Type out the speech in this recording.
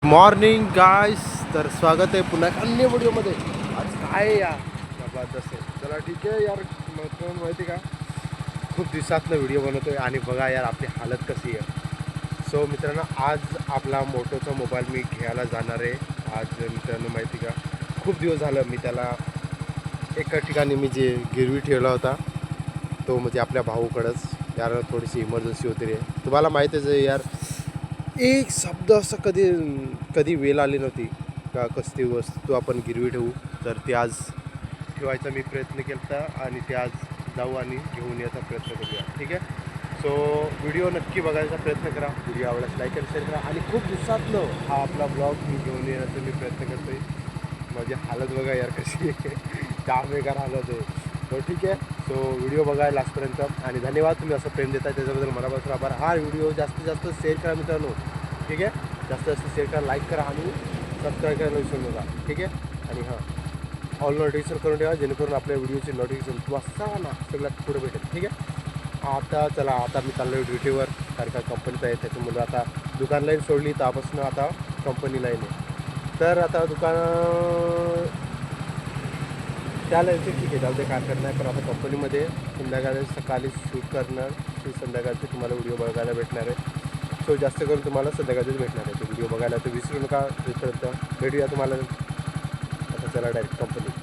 Morning guys. तर स्वागत आहे पुन्हा एक अन्य व्हिडिओमध्ये. आज काय यार जबरदस्त आहे. चला ठीक आहे यार. माहिती का, खूप दिवसातनं व्हिडिओ बनवतोय आणि बघा यार आपली हालत कशी आहे. सो मित्रांनो, आज आपला मोटोचा मोबाईल मी घ्यायला जाणार आहे. आज मित्रांनो माहिती का, खूप दिवस झालं मी त्याला एका ठिकाणी मी जे गिरवी ठेवला होता तो म्हणजे आपल्या भाऊकडंच. यार थोडीशी इमर्जन्सी होती रे, तुम्हाला माहीतच आहे यार. एक शब्द असं कधी कधी वेळ आली नव्हती का कसली वस्तू आपण गिरवी ठेवू. तर ते आज ठेवायचा मी प्रयत्न केला होता आणि ते आज जाऊ आणि घेऊन यायचा प्रयत्न करूया. ठीक आहे. सो व्हिडिओ नक्की बघायचा प्रयत्न करा. व्हिडिओ आवडल्यास लाईक आणि शेअर करा. आणि खूप दिवसातनं हा आपला ब्लॉग मी घेऊन येण्याचा मी प्रयत्न करतो आहे. माझी हालत बघा यार कशी आहे. काम बेकार हालत आहे. तो ठीक आहे. सो व्हिडिओ बघा लास्टपर्यंत आणि धन्यवाद, तुम्ही असं प्रेम देताय त्याच्याबद्दल मनापासून आभार. हा व्हिडिओ जास्तीत जास्त शेअर करा मित्रांनो. ठीक आहे. जास्तीत जास्त शेअर करा, लाईक करा आणि सबस्क्राईब करायला विसरू नका. ठीक आहे. आणि हां, ऑल नोटिफिकेशन करून ठेवा जेणेकरून आपल्या व्हिडिओची नोटिफिकेशन तुम्हाला ना सगळ्यात पुढे भेटेल. ठीक आहे. आता चला, आता मी चाललो आहे ड्युटीवर कारण का कंपनीत आहे. त्याच्यामुळे आता दुकान लाईन सोडली त्यापासून आता कंपनी लाईन आहे. तर आता दुकान त्याला ठीक आहे, जाऊ दे काय करणार नाही. पण आता कंपनीमध्ये संध्याकाळी सकाळी शूट करणार. संध्याकाळचे तुम्हाला व्हिडिओ बघायला भेटणार आहे. सो जास्त करून तुम्हाला संध्याकाळीच भेटणार आहे. तो व्हिडिओ बघायला तर विसरू नका. तिथपर्यंत भेटूया तुम्हाला. आता चला डायरेक्ट कंपनी.